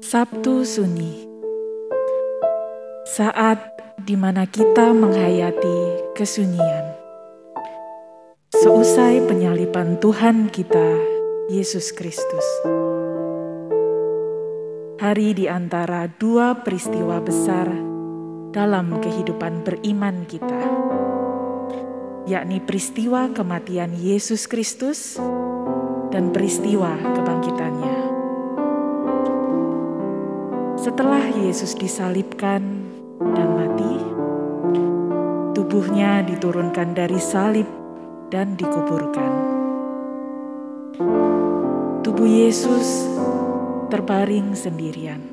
Sabtu Sunyi, saat di mana kita menghayati kesunyian. Seusai penyaliban Tuhan kita, Yesus Kristus. Hari di antara dua peristiwa besar dalam kehidupan beriman kita, yakni peristiwa kematian Yesus Kristus dan peristiwa kebangkitannya. Setelah Yesus disalibkan dan mati, tubuhnya diturunkan dari salib dan dikuburkan. Tubuh Yesus terbaring sendirian.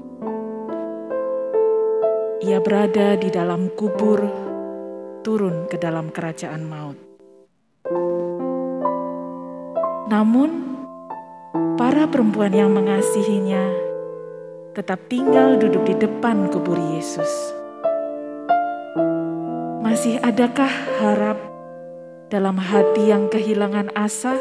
Ia berada di dalam kubur, turun ke dalam kerajaan maut. Namun, para perempuan yang mengasihinya tetap tinggal duduk di depan kubur Yesus. Masih adakah harap dalam hati yang kehilangan asa?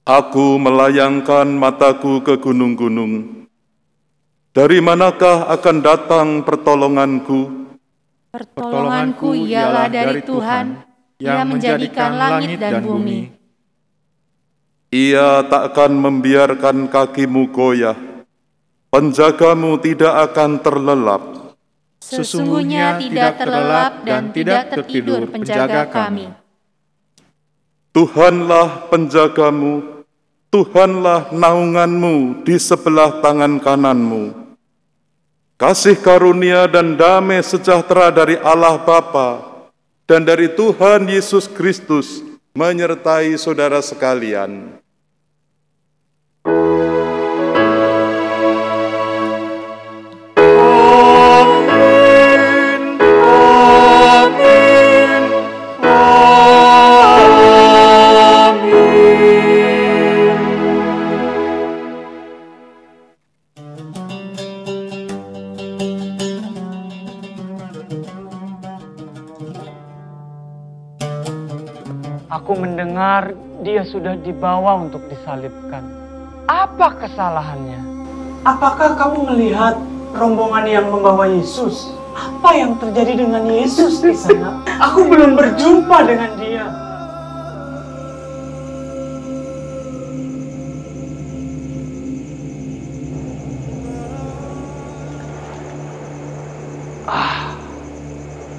Aku melayangkan mataku ke gunung-gunung. Dari manakah akan datang pertolonganku? Pertolonganku ialah dari Tuhan yang menjadikan langit dan bumi. Ia tak akan membiarkan kakimu goyah. Penjagamu tidak akan terlelap. Sesungguhnya tidak terlelap dan tidak tertidur penjaga kami. Tuhanlah penjagamu, Tuhanlah naunganmu di sebelah tangan kananmu. Kasih karunia dan damai sejahtera dari Allah Bapa dan dari Tuhan Yesus Kristus menyertai saudara sekalian. Aku mendengar dia sudah dibawa untuk disalibkan. Apa kesalahannya? Apakah kamu melihat rombongan yang membawa Yesus? Apa yang terjadi dengan Yesus di sana? Aku belum berjumpa dengan dia.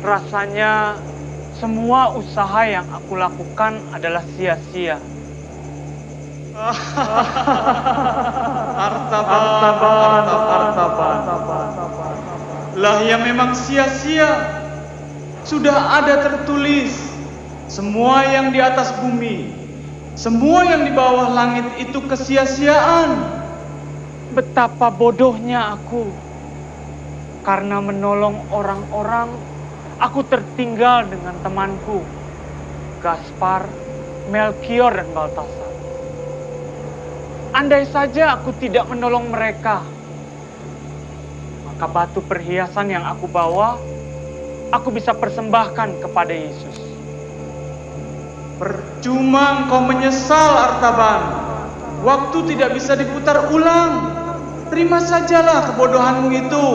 Rasanya semua usaha yang aku lakukan adalah sia-sia. Artaban. Lah ya memang sia-sia. Sudah ada tertulis, semua yang di atas bumi, semua yang di bawah langit itu kesia-siaan. Betapa bodohnya aku. Karena menolong orang-orang, aku tertinggal dengan temanku, Gaspar, Melchior, dan Baltasar. Andai saja aku tidak menolong mereka, maka batu perhiasan yang aku bawa, aku bisa persembahkan kepada Yesus. Percuma engkau menyesal, Artaban. Waktu tidak bisa diputar ulang. Terima sajalah kebodohanmu itu.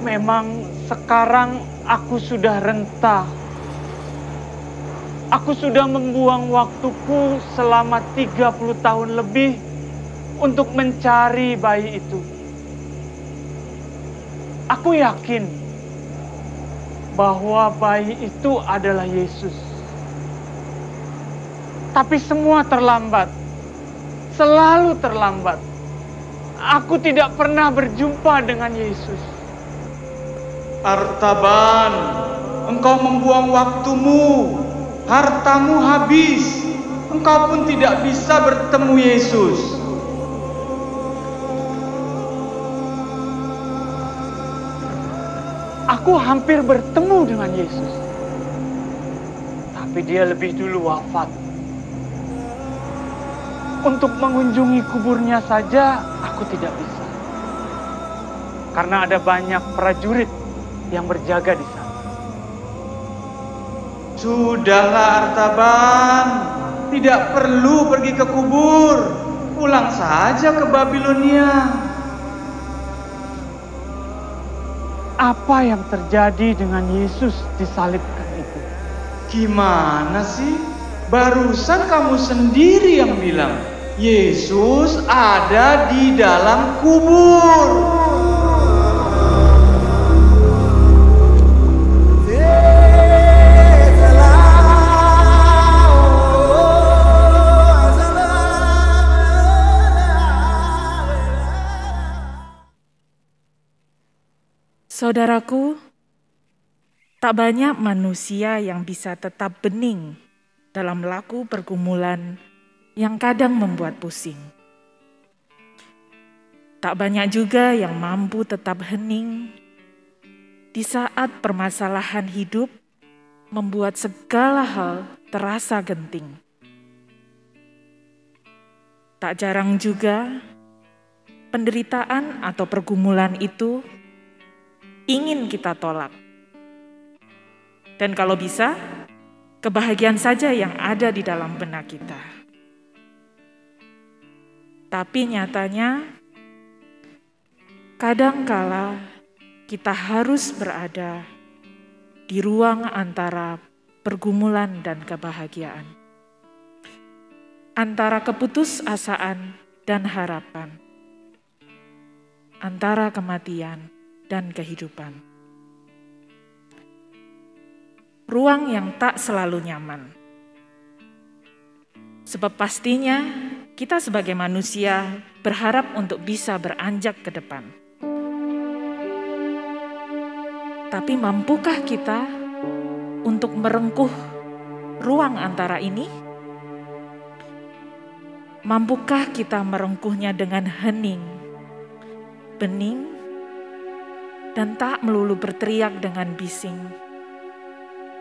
Memang sekarang aku sudah renta. Aku sudah membuang waktuku selama 30 tahun lebih untuk mencari bayi itu. Aku yakin bahwa bayi itu adalah Yesus. Tapi semua terlambat. Selalu terlambat. Aku tidak pernah berjumpa dengan Yesus. Artaban, engkau membuang waktumu, hartamu habis, engkau pun tidak bisa bertemu Yesus. Aku hampir bertemu dengan Yesus, tapi dia lebih dulu wafat. Untuk mengunjungi kuburnya saja aku tidak bisa, karena ada banyak prajurit yang berjaga di sana. Sudahlah Artaban, tidak perlu pergi ke kubur, pulang saja ke Babilonia. Apa yang terjadi dengan Yesus disalibkan itu? Gimana sih? Barusan kamu sendiri yang bilang, Yesus ada di dalam kubur. Saudaraku, tak banyak manusia yang bisa tetap bening dalam laku pergumulan yang kadang membuat pusing. Tak banyak juga yang mampu tetap hening di saat permasalahan hidup membuat segala hal terasa genting. Tak jarang juga penderitaan atau pergumulan itu ingin kita tolak. Dan kalau bisa, kebahagiaan saja yang ada di dalam benak kita. Tapi nyatanya, kadangkala kita harus berada di ruang antara pergumulan dan kebahagiaan. Antara keputusasaan dan harapan. Antara kematian dan kehidupan. Ruang yang tak selalu nyaman. Sebab pastinya kita sebagai manusia berharap untuk bisa beranjak ke depan. Tapi mampukah kita untuk merengkuh ruang antara ini? Mampukah kita merengkuhnya dengan hening, bening, dan tak melulu berteriak dengan bising?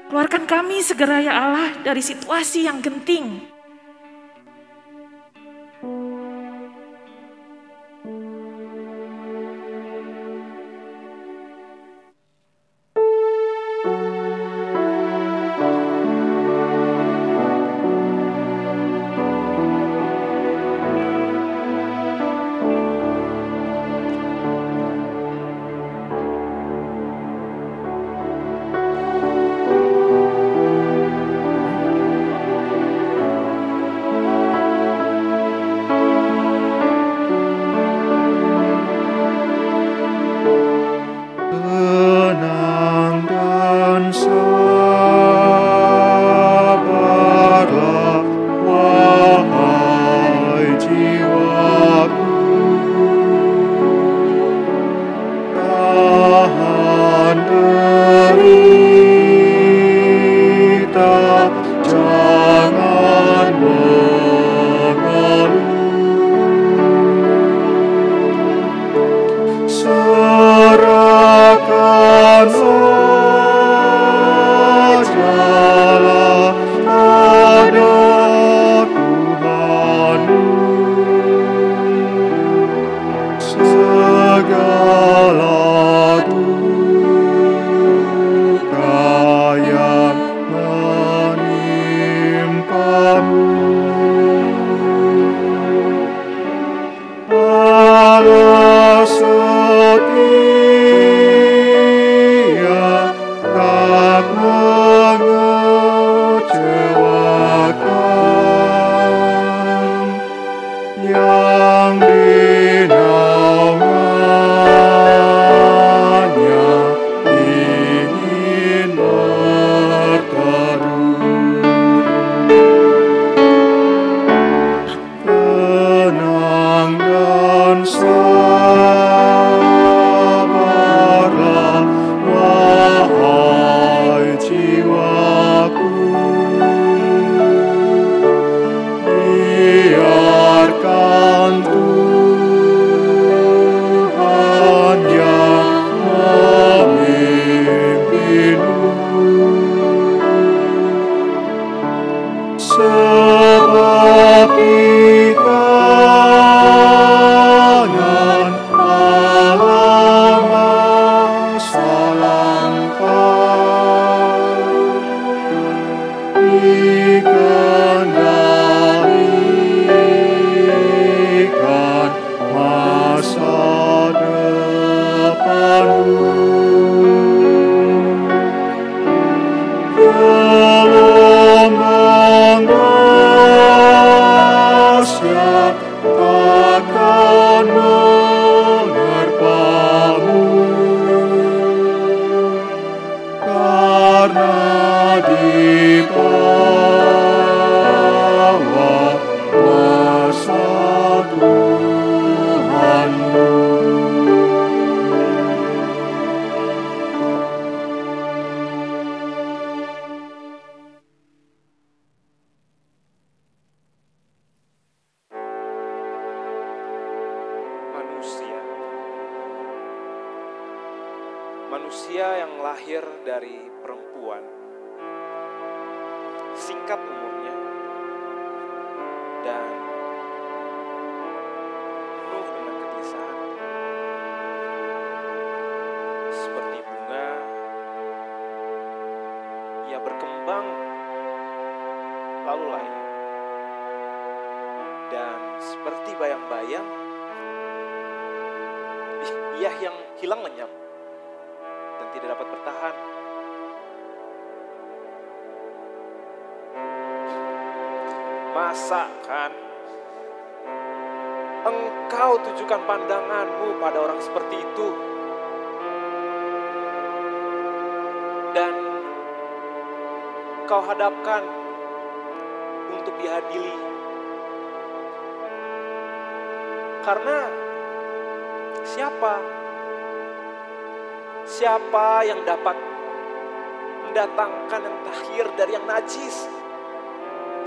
Keluarkan kami segera ya Allah dari situasi yang genting. Bapamu. Allah setia, tak mengecewakan, yang di naungannya ingin berteduh. Tenang dan sabarlah, wahai jiwaku. Biarkan Tuhan yang memimpinmu. Sebab di tangan Allah masa lampau dikendalikan masa depanmu. Gelombang dahsyat takkan menerpamu, karena di bawah kuasa Tuhanmu. Manusia yang lahir dari perempuan, singkat umurnya dan penuh dengan kegelisahan. Seperti bunga, ia berkembang lalu layu, dan seperti bayang-bayang, ia yang hilang lenyap dan tidak dapat bertahan. Masa kan engkau tujukan pandanganmu pada orang seperti itu dan kau hadapkan untuk diadili? Karena siapa yang dapat mendatangkan yang tahir dari yang najis?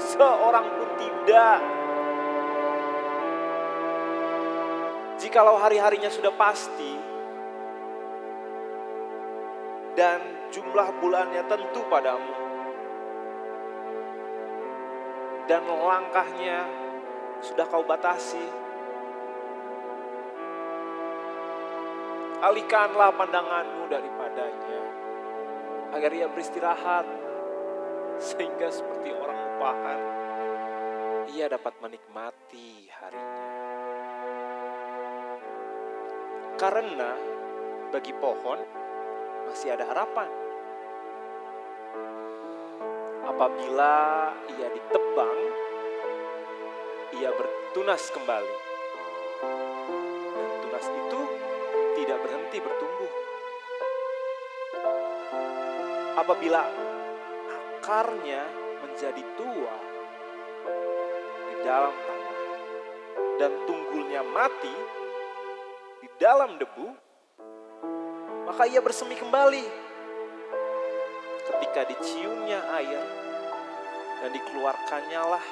Seorang pun tidak. Jikalau hari-harinya sudah pasti dan jumlah bulannya tentu padamu dan langkahnya sudah kau batasi, alihkanlah pandanganmu daripadanya agar ia beristirahat, sehingga seperti orang upahan ia dapat menikmati harinya. Karena bagi pohon masih ada harapan. Apabila ia ditebang, ia bertunas kembali. Dan tunas itu tidak berhenti bertumbuh. Apabila akarnya menjadi tua di dalam tanah dan tunggulnya mati di dalam debu, maka ia bersemi kembali ketika diciumnya air dan dikeluarkannya lah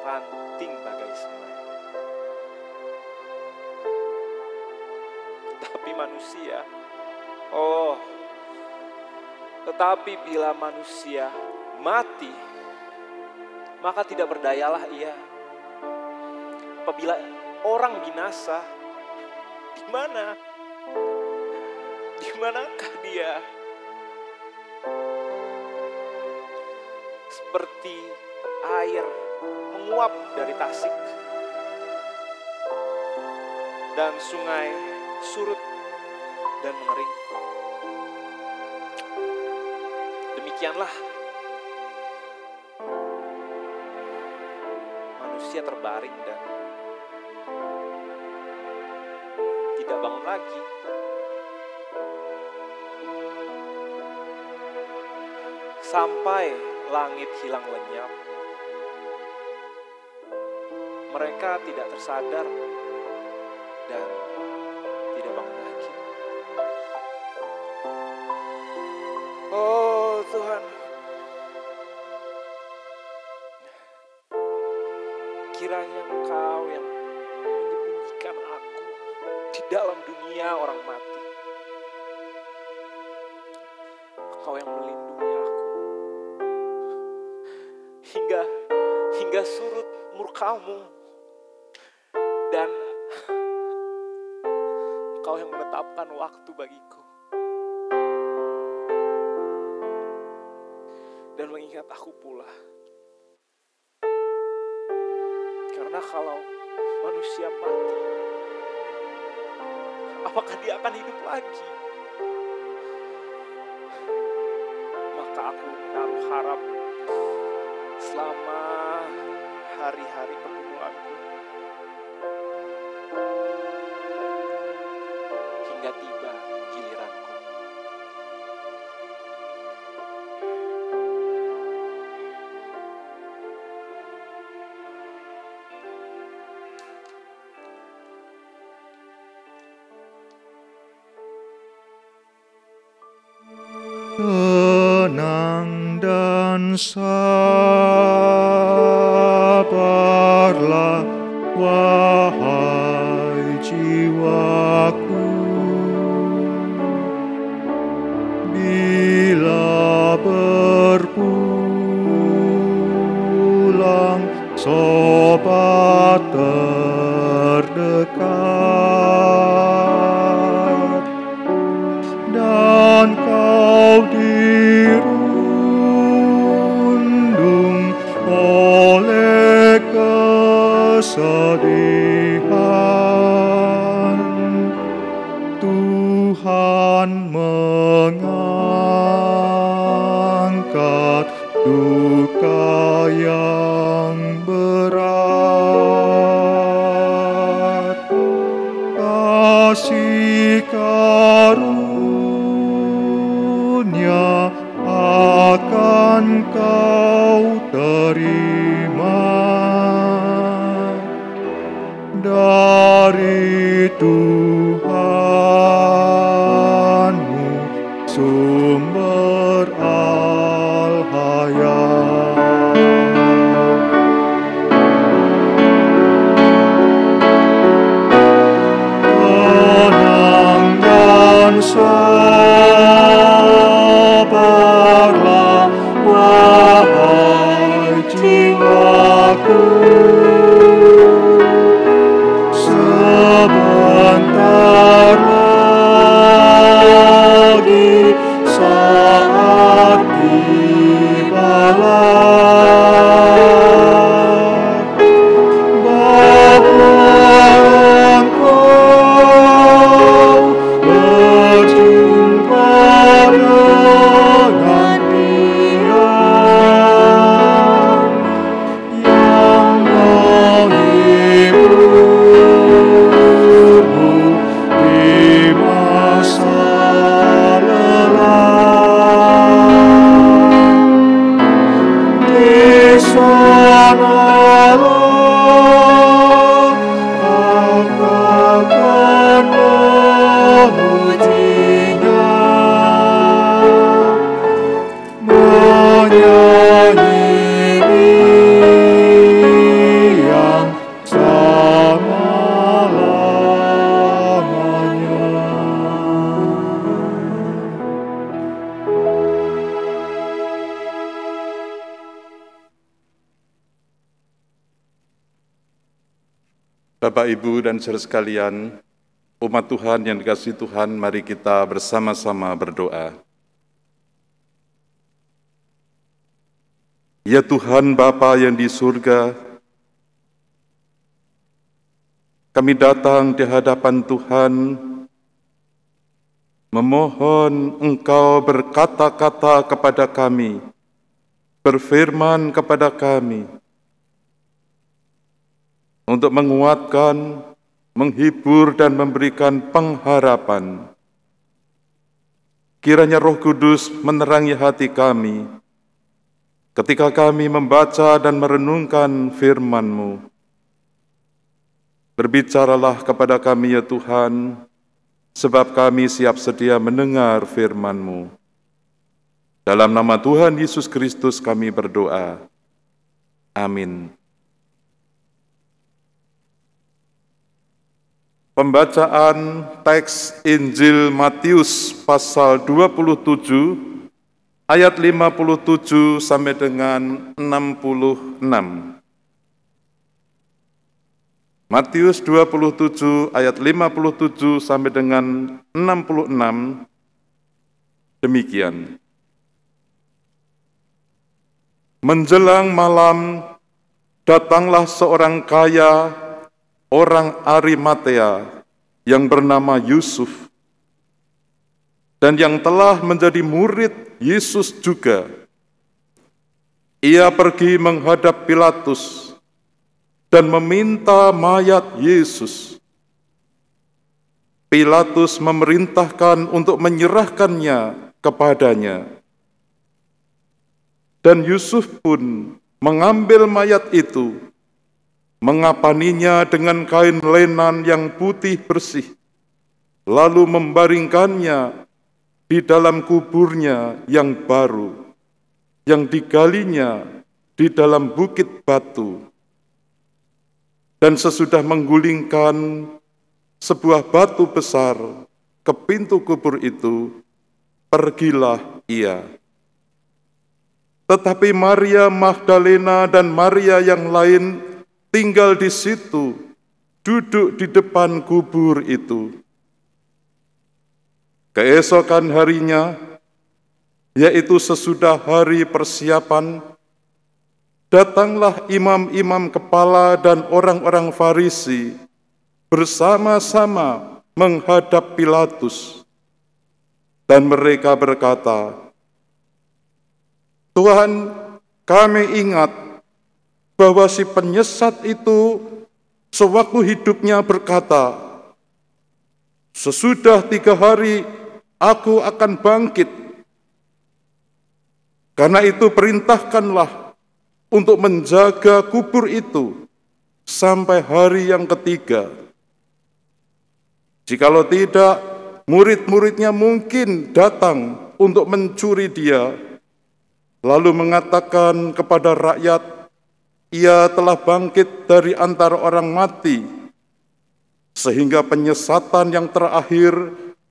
ranting bagai semai. Tetapi manusia, tetapi bila manusia mati, maka tidak berdayalah ia. Apabila orang binasa, di manakah dia? Seperti air menguap dari Tasik. Dan sungai surut dan mengering. Demikianlah manusia terbaring dan tidak bangun lagi. Sampai langit hilang lenyap, mereka tidak tersadar dan tidak bangun lagi. Oh Tuhan, kiranya Engkau yang menyembunyikan aku di dalam dunia orang mati. Engkau yang melindungi aku hingga surut murka-Mu, dan Engkau yang menetapkan waktu bagiku dan mengingat aku pula. Karena kalau manusia mati, apakah dia akan hidup lagi? Maka aku menaruh harap selama hari-hari pergumulanku hingga tiba giliranku. Tenang dan sabarlah, wahai jiwaku, bila berpulang sobat terdekat, dan kau dirundung oleh kesedihan. Tuhan mengangkat duka yang berat. Kasih karunia akan kau terima dari Tuhanmu, sumber al-hayat. Tenang dan sabarlah, wahai jiwaku, sebentar lagi saat tibalah bahwa engkau berjumpa dengan Dia yang menghiburmu di masa lelah. Di sanalah aku akan memujinya, menyanyi yang selama-lamanya. Bapak, Ibu, dan saudara sekalian, umat Tuhan yang dikasihi Tuhan, mari kita bersama-sama berdoa. Ya Tuhan Bapa yang di surga, kami datang di hadapan Tuhan, memohon Engkau berkata-kata kepada kami, berfirman kepada kami, untuk menguatkan, menghibur, dan memberikan pengharapan. Kiranya Roh Kudus menerangi hati kami, ketika kami membaca dan merenungkan firman-Mu. Berbicaralah kepada kami ya Tuhan, sebab kami siap sedia mendengar firman-Mu. Dalam nama Tuhan Yesus Kristus kami berdoa. Amin. Pembacaan teks Injil Matius pasal 27, ayat 57 sampai dengan 66. Matius 27 ayat 57 sampai dengan 66. Demikian. Menjelang malam, datanglah seorang kaya, orang Arimatea, yang bernama Yusuf, dan yang telah menjadi murid Yesus juga. Ia pergi menghadap Pilatus dan meminta mayat Yesus. Pilatus memerintahkan untuk menyerahkannya kepadanya. Dan Yusuf pun mengambil mayat itu, mengapaninya dengan kain lenan yang putih bersih, lalu membaringkannya di dalam kuburnya yang baru, yang digalinya di dalam bukit batu. Dan sesudah menggulingkan sebuah batu besar ke pintu kubur itu, pergilah ia. Tetapi Maria Magdalena dan Maria yang lain tinggal di situ, duduk di depan kubur itu. Keesokan harinya, yaitu sesudah hari persiapan, datanglah imam-imam kepala dan orang-orang Farisi bersama-sama menghadap Pilatus. Dan mereka berkata, "Tuhan, kami ingat bahwa si penyesat itu sewaktu hidupnya berkata, 'Sesudah 3 hari aku akan bangkit.' Karena itu perintahkanlah untuk menjaga kubur itu sampai hari yang ketiga. Jikalau tidak, murid-muridnya mungkin datang untuk mencuri dia, lalu mengatakan kepada rakyat, 'Ia telah bangkit dari antara orang mati,' sehingga penyesatan yang terakhir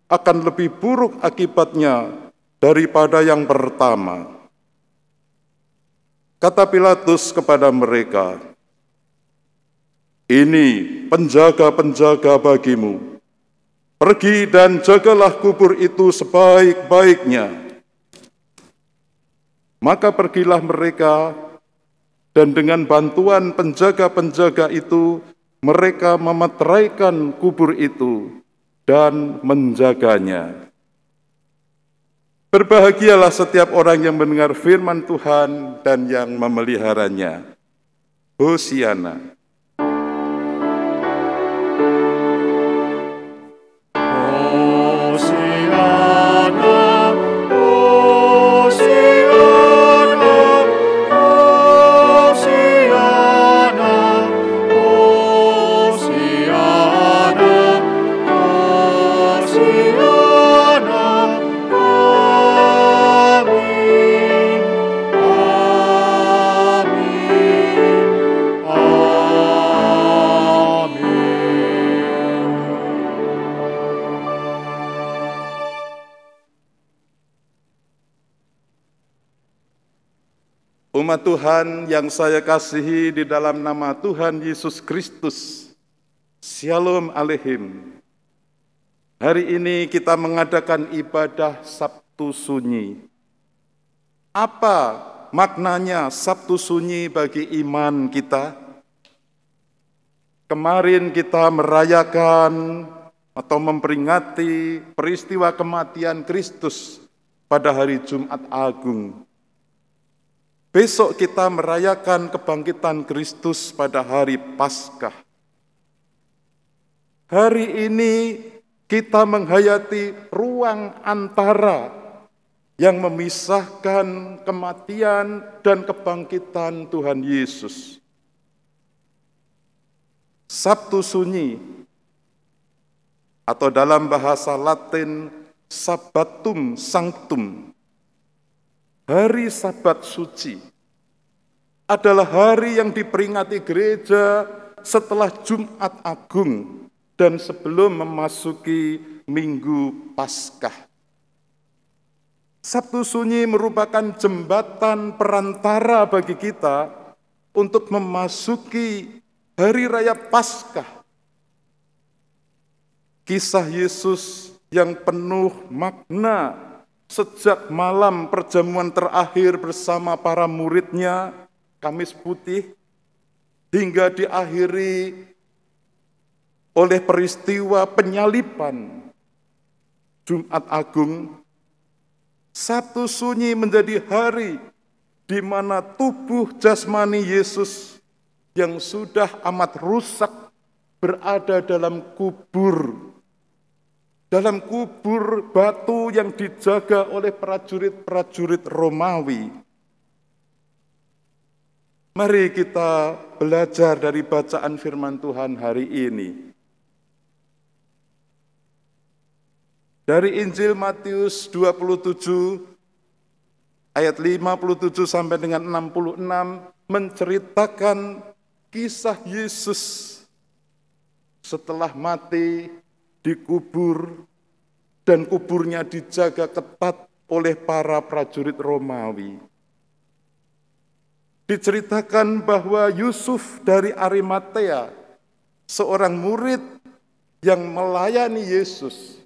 akan lebih buruk akibatnya daripada yang pertama." Kata Pilatus kepada mereka, "Ini penjaga-penjaga bagimu. Pergi dan jagalah kubur itu sebaik-baiknya." Maka pergilah mereka, dan dengan bantuan penjaga-penjaga itu, mereka memeteraikan kubur itu dan menjaganya. Berbahagialah setiap orang yang mendengar firman Tuhan dan yang memeliharanya. Hosiana. Umat Tuhan yang saya kasihi di dalam nama Tuhan Yesus Kristus, Shalom Aleichem. Hari ini kita mengadakan ibadah Sabtu Sunyi. Apa maknanya Sabtu Sunyi bagi iman kita? Kemarin kita merayakan atau memperingati peristiwa kematian Kristus pada hari Jumat Agung. Besok kita merayakan kebangkitan Kristus pada hari Paskah. Hari ini kita menghayati ruang antara yang memisahkan kematian dan kebangkitan Tuhan Yesus. Sabtu Sunyi atau dalam bahasa Latin Sabbatum Sanctum, hari Sabat suci, adalah hari yang diperingati gereja setelah Jumat Agung dan sebelum memasuki Minggu Paskah. Sabtu Sunyi merupakan jembatan perantara bagi kita untuk memasuki Hari Raya Paskah. Kisah Yesus yang penuh makna sejak malam perjamuan terakhir bersama para muridnya, Kamis Putih, hingga diakhiri oleh peristiwa penyaliban Jumat Agung. Sabtu Sunyi menjadi hari di mana tubuh jasmani Yesus yang sudah amat rusak berada dalam kubur batu yang dijaga oleh prajurit-prajurit Romawi. Mari kita belajar dari bacaan firman Tuhan hari ini. Dari Injil Matius 27 ayat 57 sampai dengan 66 menceritakan kisah Yesus setelah mati dikubur dan kuburnya dijaga ketat oleh para prajurit Romawi. Diceritakan bahwa Yusuf dari Arimatea, seorang murid yang melayani Yesus,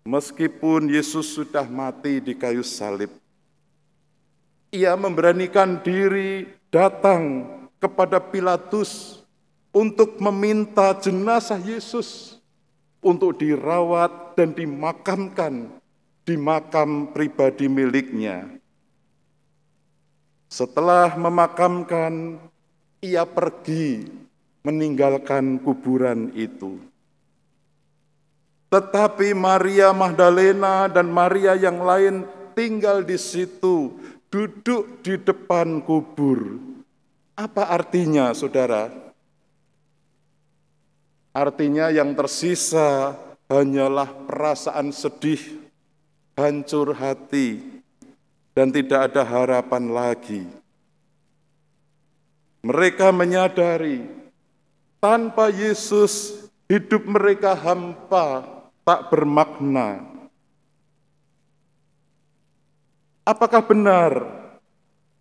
meskipun Yesus sudah mati di kayu salib, ia memberanikan diri datang kepada Pilatus untuk meminta jenazah Yesus untuk dirawat dan dimakamkan di makam pribadi miliknya. Setelah memakamkan, ia pergi meninggalkan kuburan itu. Tetapi Maria Magdalena dan Maria yang lain tinggal di situ, duduk di depan kubur. Apa artinya, saudara? Artinya yang tersisa hanyalah perasaan sedih, hancur hati, dan tidak ada harapan lagi. Mereka menyadari tanpa Yesus hidup mereka hampa, tak bermakna. Apakah benar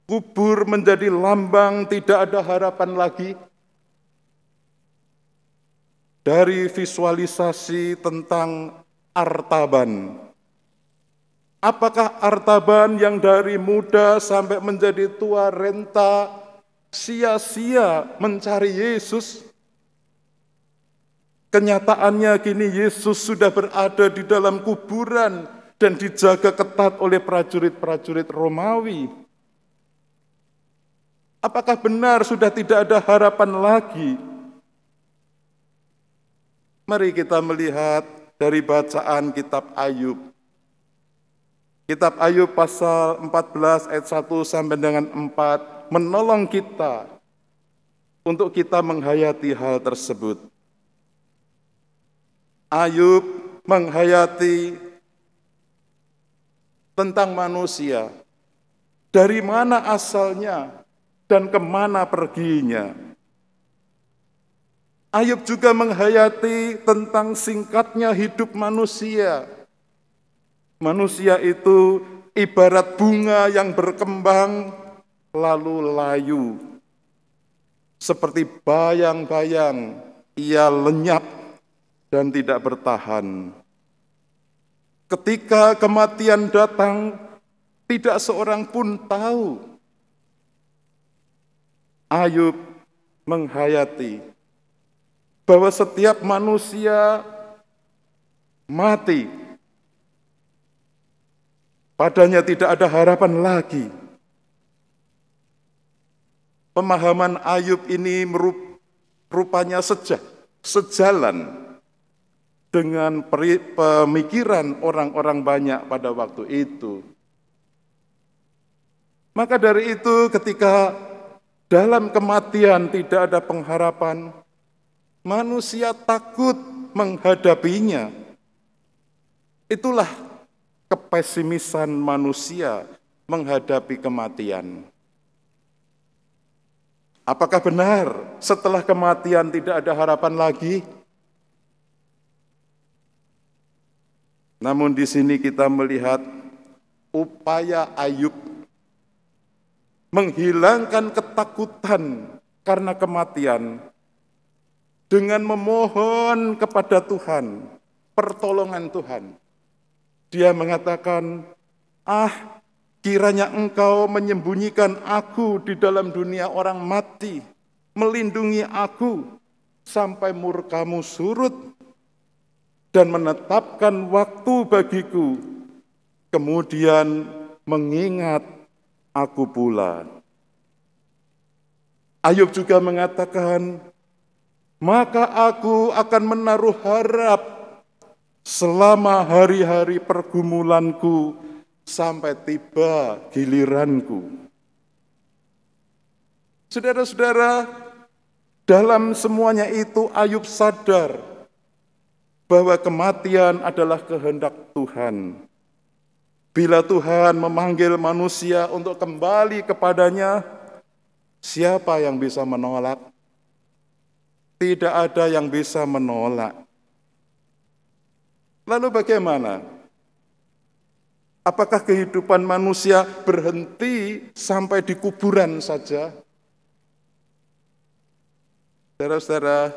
kubur menjadi lambang tidak ada harapan lagi? Dari visualisasi tentang Artaban, apakah Artaban yang dari muda sampai menjadi tua renta sia-sia mencari Yesus? Kenyataannya kini Yesus sudah berada di dalam kuburan dan dijaga ketat oleh prajurit-prajurit Romawi. Apakah benar sudah tidak ada harapan lagi? Mari kita melihat dari bacaan kitab Ayub. Kitab Ayub pasal 14 ayat 1 sampai dengan 4 menolong kita untuk kita menghayati hal tersebut. Ayub menghayati tentang manusia, dari mana asalnya dan kemana perginya. Ayub juga menghayati tentang singkatnya hidup manusia. Manusia itu ibarat bunga yang berkembang lalu layu. Seperti bayang-bayang, ia lenyap dan tidak bertahan. Ketika kematian datang, tidak seorang pun tahu Ayub menghayati bahwa setiap manusia mati. Padanya tidak ada harapan lagi. Pemahaman Ayub ini rupanya sejalan dengan pemikiran orang-orang banyak pada waktu itu. Maka dari itu ketika dalam kematian tidak ada pengharapan, manusia takut menghadapinya. Itulah kepesimisan manusia menghadapi kematian. Apakah benar setelah kematian tidak ada harapan lagi? Namun di sini kita melihat upaya Ayub menghilangkan ketakutan karena kematian dengan memohon kepada Tuhan, pertolongan Tuhan. Dia mengatakan, kiranya Engkau menyembunyikan aku di dalam dunia orang mati, melindungi aku sampai murka-Mu surut dan menetapkan waktu bagiku, kemudian mengingat aku pula. Ayub juga mengatakan, maka aku akan menaruh harap selama hari-hari pergumulanku sampai tiba giliranku. Saudara-saudara, dalam semuanya itu Ayub sadar bahwa kematian adalah kehendak Tuhan. Bila Tuhan memanggil manusia untuk kembali kepadanya, siapa yang bisa menolak? Tidak ada yang bisa menolak. Lalu bagaimana? Apakah kehidupan manusia berhenti sampai di kuburan saja? Saudara-saudara,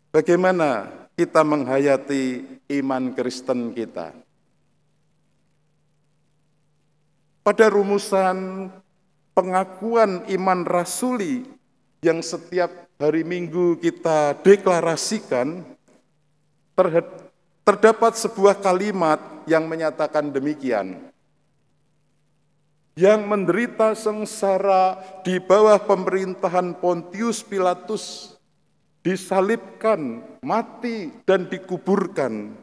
bagaimana kita menghayati iman Kristen kita? Pada rumusan pengakuan iman rasuli yang setiap hari Minggu kita deklarasikan, terdapat sebuah kalimat yang menyatakan demikian. Yang menderita sengsara di bawah pemerintahan Pontius Pilatus, disalibkan, mati, dan dikuburkan,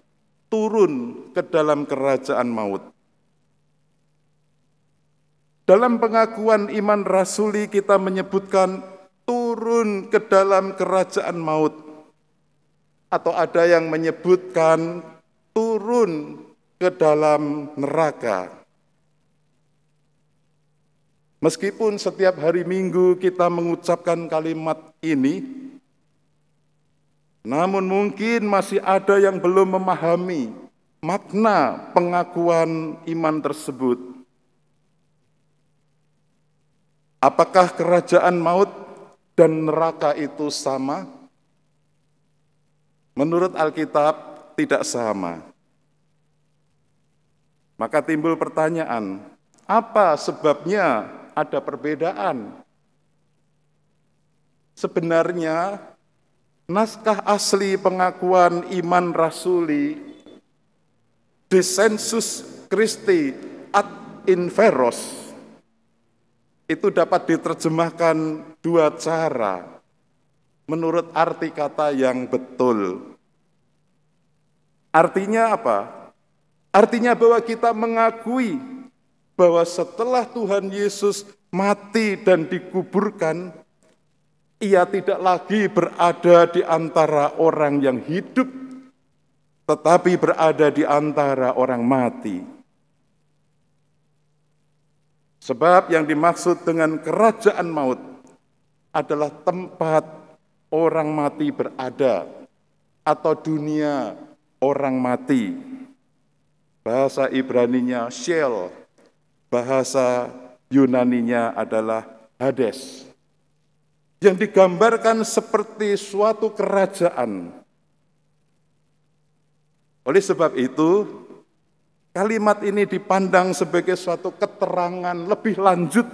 turun ke dalam kerajaan maut. Dalam pengakuan iman rasuli kita menyebutkan turun ke dalam kerajaan maut. Atau ada yang menyebutkan turun ke dalam neraka. Meskipun setiap hari Minggu kita mengucapkan kalimat ini, namun mungkin masih ada yang belum memahami makna pengakuan iman tersebut. Apakah kerajaan maut dan neraka itu sama? Menurut Alkitab tidak sama. Maka timbul pertanyaan, apa sebabnya ada perbedaan? Sebenarnya naskah asli pengakuan iman rasuli Descensus Christi ad inferos itu dapat diterjemahkan dua cara menurut arti kata yang betul. Artinya apa? Artinya bahwa kita mengakui bahwa setelah Tuhan Yesus mati dan dikuburkan, Ia tidak lagi berada di antara orang yang hidup, tetapi berada di antara orang mati. Sebab yang dimaksud dengan kerajaan maut adalah tempat orang mati berada, atau dunia orang mati. Bahasa Ibraninya Sheol, bahasa Yunaninya adalah Hades. Yang digambarkan seperti suatu kerajaan. Oleh sebab itu, kalimat ini dipandang sebagai suatu keterangan lebih lanjut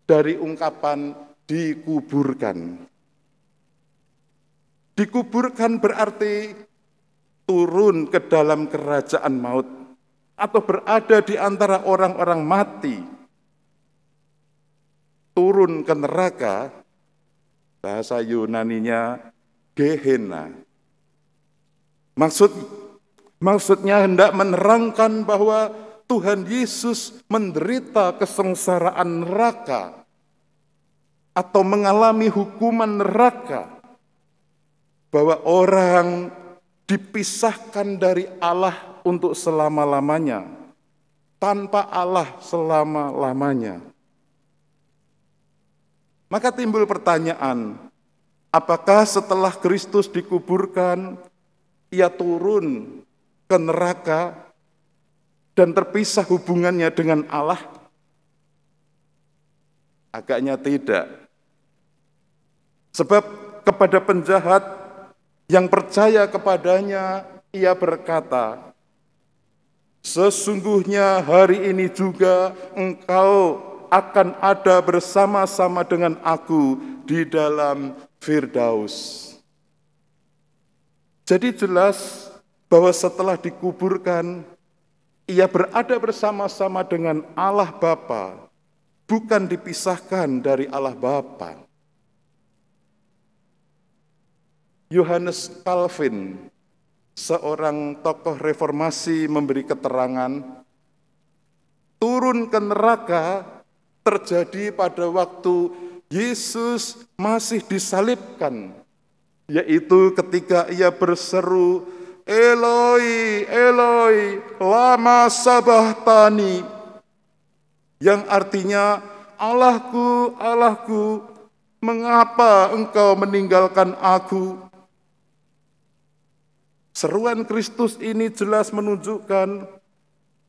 dari ungkapan dikuburkan. Dikuburkan berarti turun ke dalam kerajaan maut atau berada di antara orang-orang mati. Turun ke neraka, bahasa Yunaninya Gehenna. Maksudnya hendak menerangkan bahwa Tuhan Yesus menderita kesengsaraan neraka atau mengalami hukuman neraka, bahwa orang dipisahkan dari Allah untuk selama-lamanya, tanpa Allah selama-lamanya. Maka timbul pertanyaan, apakah setelah Kristus dikuburkan, ia turun ke neraka dan terpisah hubungannya dengan Allah? Agaknya tidak. Sebab kepada penjahat yang percaya kepadanya, ia berkata, sesungguhnya hari ini juga engkau akan ada bersama-sama dengan aku di dalam Firdaus. Jadi jelas bahwa setelah dikuburkan, ia berada bersama-sama dengan Allah Bapa, bukan dipisahkan dari Allah Bapa. Johannes Calvin, seorang tokoh reformasi, memberi keterangan, turun ke neraka terjadi pada waktu Yesus masih disalibkan, yaitu ketika ia berseru, Eloi, Eloi, lama sabachthani, yang artinya, Allahku, Allahku, mengapa engkau meninggalkan aku? Seruan Kristus ini jelas menunjukkan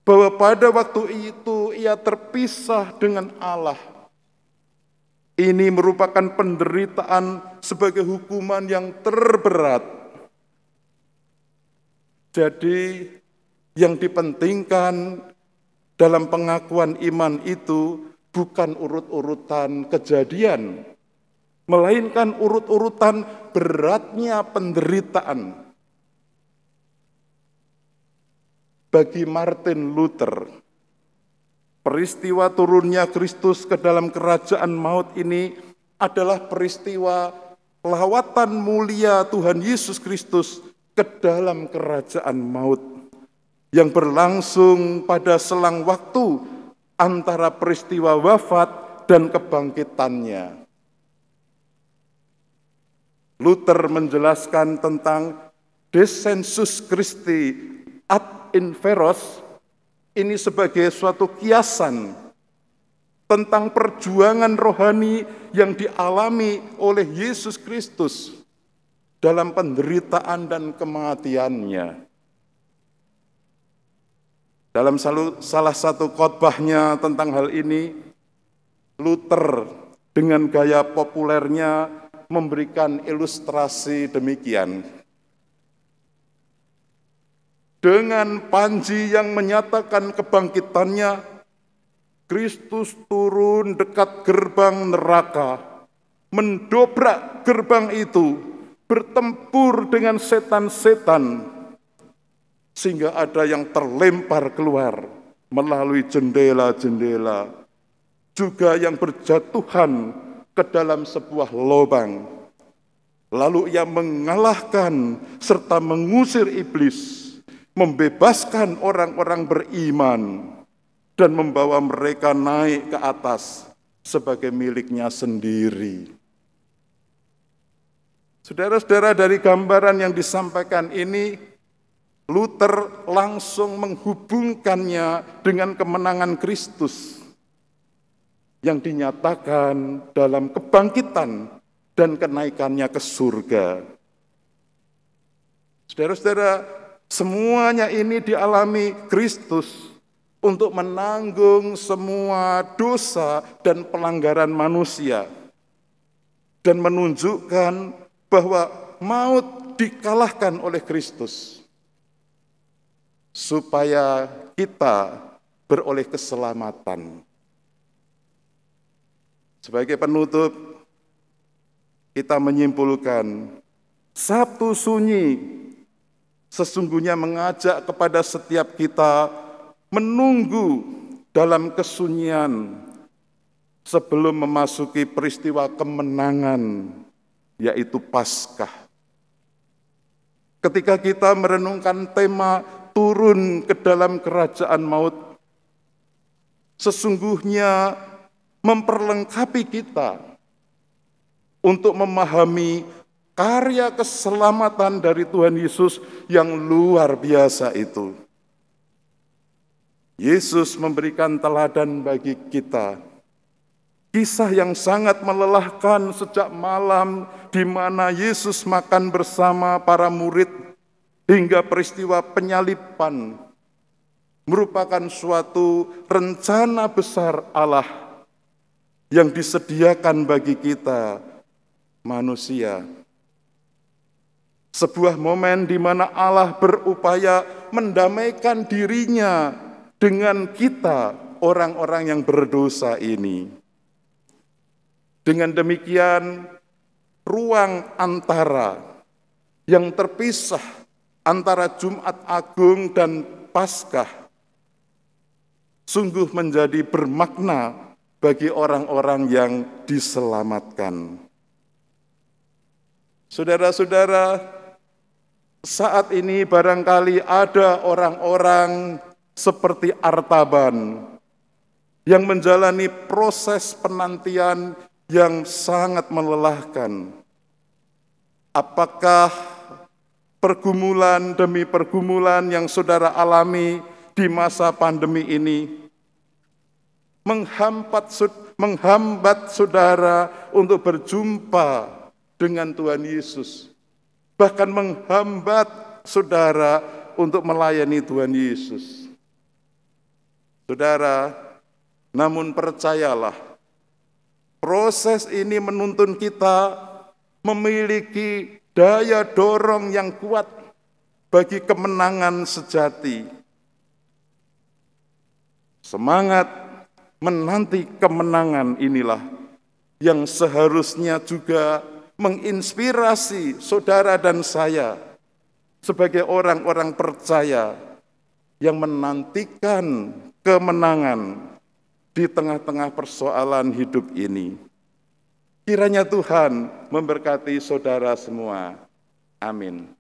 bahwa pada waktu itu ia terpisah dengan Allah. Ini merupakan penderitaan sebagai hukuman yang terberat. Jadi yang dipentingkan dalam pengakuan iman itu bukan urut-urutan kejadian, melainkan urut-urutan beratnya penderitaan. Bagi Martin Luther, peristiwa turunnya Kristus ke dalam kerajaan maut ini adalah peristiwa lawatan mulia Tuhan Yesus Kristus ke dalam kerajaan maut yang berlangsung pada selang waktu antara peristiwa wafat dan kebangkitannya. Luther menjelaskan tentang descensus Christi ad inferos ini sebagai suatu kiasan tentang perjuangan rohani yang dialami oleh Yesus Kristus dalam penderitaan dan kematiannya. Dalam salah satu khotbahnya tentang hal ini, Luther dengan gaya populernya memberikan ilustrasi demikian. Dengan panji yang menyatakan kebangkitannya, Kristus turun dekat gerbang neraka, mendobrak gerbang itu, bertempur dengan setan-setan, sehingga ada yang terlempar keluar melalui jendela-jendela, juga yang berjatuhan ke dalam sebuah lubang. Lalu ia mengalahkan serta mengusir iblis, membebaskan orang-orang beriman, dan membawa mereka naik ke atas sebagai miliknya sendiri. Saudara-saudara, dari gambaran yang disampaikan ini, Luther langsung menghubungkannya dengan kemenangan Kristus yang dinyatakan dalam kebangkitan dan kenaikannya ke surga. Saudara-saudara, semuanya ini dialami Kristus untuk menanggung semua dosa dan pelanggaran manusia dan menunjukkan bahwa maut dikalahkan oleh Kristus supaya kita beroleh keselamatan. Sebagai penutup, kita menyimpulkan Sabtu Sunyi sesungguhnya mengajak kepada setiap kita menunggu dalam kesunyian sebelum memasuki peristiwa kemenangan, yaitu Paskah. Ketika kita merenungkan tema turun ke dalam kerajaan maut, sesungguhnya memperlengkapi kita untuk memahami karya keselamatan dari Tuhan Yesus yang luar biasa itu. Yesus memberikan teladan bagi kita. Kisah yang sangat melelahkan sejak malam di mana Yesus makan bersama para murid hingga peristiwa penyaliban merupakan suatu rencana besar Allah yang disediakan bagi kita manusia. Sebuah momen di mana Allah berupaya mendamaikan dirinya dengan kita, orang-orang yang berdosa ini. Dengan demikian, ruang antara yang terpisah antara Jumat Agung dan Paskah sungguh menjadi bermakna bagi orang-orang yang diselamatkan. Saudara-saudara, saat ini barangkali ada orang-orang seperti Artaban yang menjalani proses penantian yang sangat melelahkan. Apakah pergumulan demi pergumulan yang saudara alami di masa pandemi ini menghambat saudara untuk berjumpa dengan Tuhan Yesus, bahkan menghambat saudara untuk melayani Tuhan Yesus? Saudara, namun percayalah, proses ini menuntun kita memiliki daya dorong yang kuat bagi kemenangan sejati. Semangat menanti kemenangan inilah yang seharusnya juga menginspirasi saudara dan saya sebagai orang-orang percaya yang menantikan kemenangan di tengah-tengah persoalan hidup ini. Kiranya Tuhan memberkati saudara semua. Amin.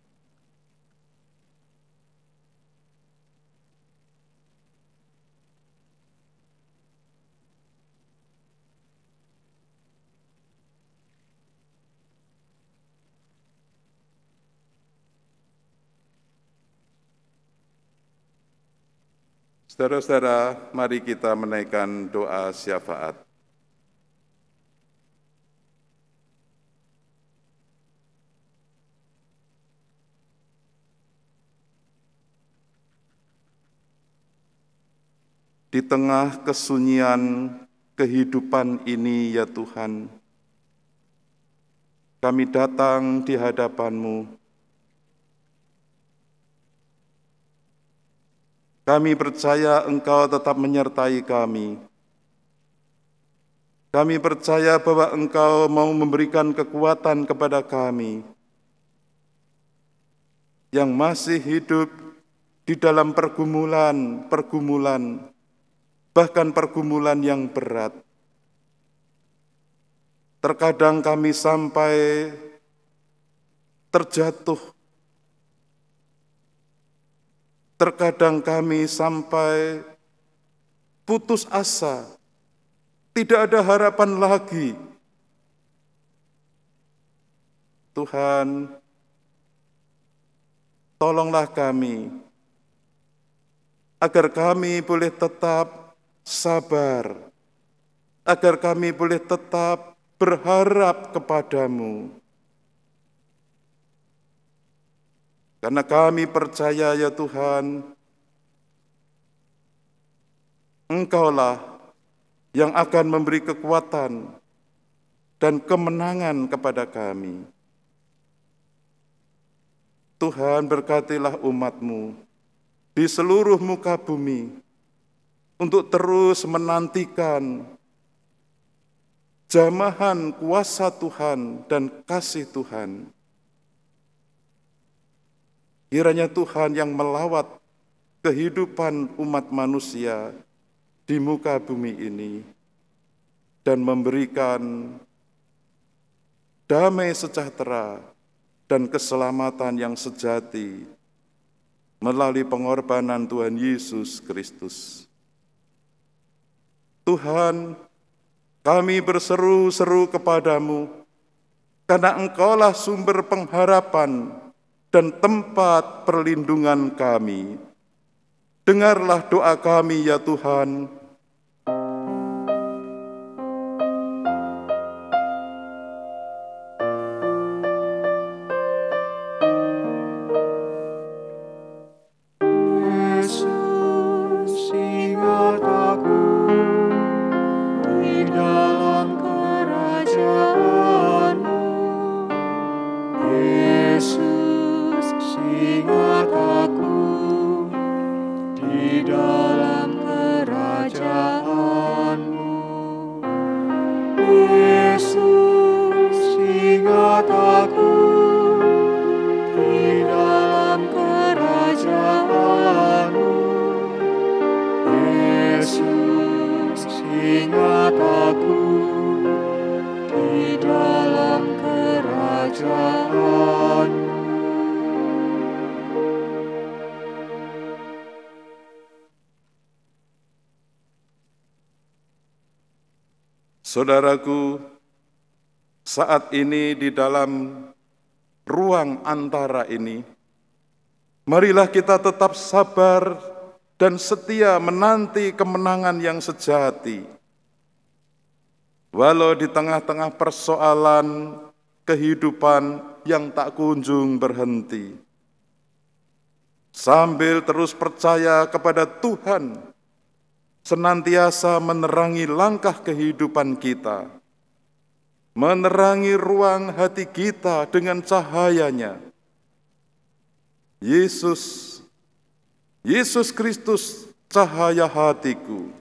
Saudara-saudara, mari kita menaikkan doa syafaat. Di tengah kesunyian kehidupan ini, ya Tuhan, kami datang di hadapan-Mu. Kami percaya Engkau tetap menyertai kami. Kami percaya bahwa Engkau mau memberikan kekuatan kepada kami yang masih hidup di dalam pergumulan, bahkan pergumulan yang berat. Terkadang kami sampai terjatuh. Terkadang kami sampai putus asa, tidak ada harapan lagi. Tuhan, tolonglah kami, agar kami boleh tetap sabar, agar kami boleh tetap berharap kepadamu. Karena kami percaya, ya Tuhan, Engkaulah yang akan memberi kekuatan dan kemenangan kepada kami. Tuhan, berkatilah umat-Mu di seluruh muka bumi untuk terus menantikan jamahan kuasa Tuhan dan kasih Tuhan. Kiranya Tuhan yang melawat kehidupan umat manusia di muka bumi ini dan memberikan damai sejahtera dan keselamatan yang sejati melalui pengorbanan Tuhan Yesus Kristus. Tuhan, kami berseru-seru kepadamu, karena Engkaulah sumber pengharapan dan tempat perlindungan kami. Dengarlah doa kami ya Tuhan. Saudaraku, saat ini di dalam ruang antara ini, marilah kita tetap sabar dan setia menanti kemenangan yang sejati. Walau di tengah-tengah persoalan kehidupan yang tak kunjung berhenti, sambil terus percaya kepada Tuhan, senantiasa menerangi langkah kehidupan kita, menerangi ruang hati kita dengan cahayanya. Yesus Kristus, cahaya hatiku.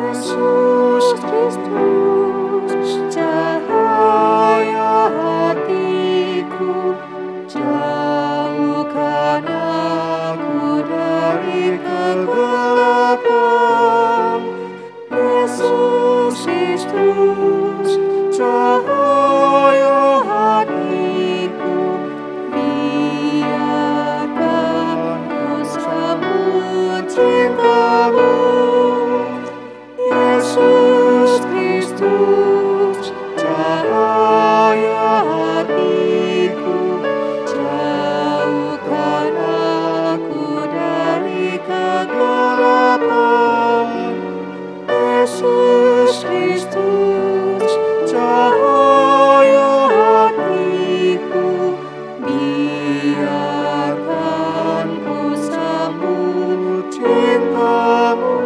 Yesus Kristus, cahaya hatiku, jauhkan aku dari kegelapan. Yesus Kristus, cahaya hatiku, biarkan ku sambut cintamu. Yesus Kristus, cahaya hatiku, jauhkan aku dari kegelapan. Yesus Kristus, cahaya hatiku, biarkan ku sambut cintamu.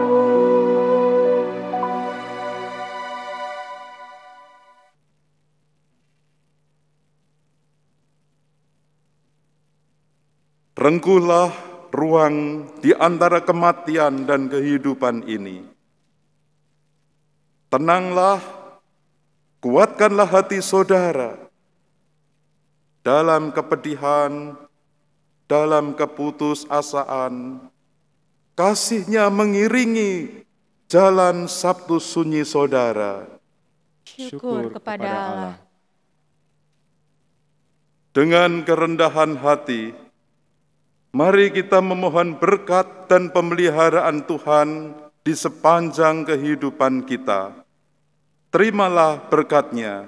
Rengkuhlah ruang di antara kematian dan kehidupan ini. Tenanglah, kuatkanlah hati saudara dalam kepedihan, dalam keputusasaan. Kasih-Nya mengiringi jalan Sabtu sunyi saudara. Syukur kepada Allah. Dengan kerendahan hati, mari kita memohon berkat dan pemeliharaan Tuhan di sepanjang kehidupan kita. Terimalah berkat-Nya.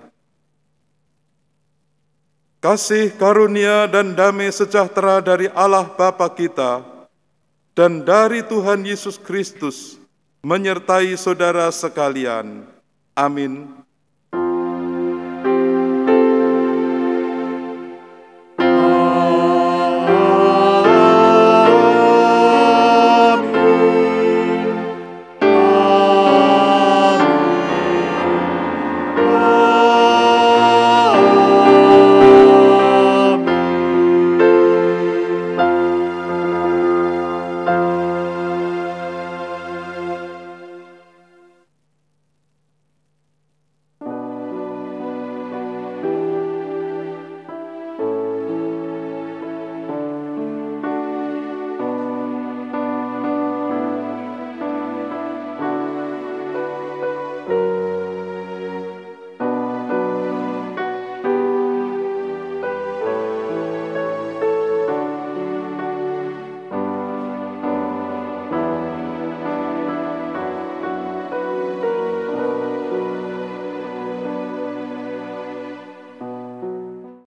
Kasih karunia dan damai sejahtera dari Allah Bapa kita dan dari Tuhan Yesus Kristus menyertai saudara sekalian. Amin.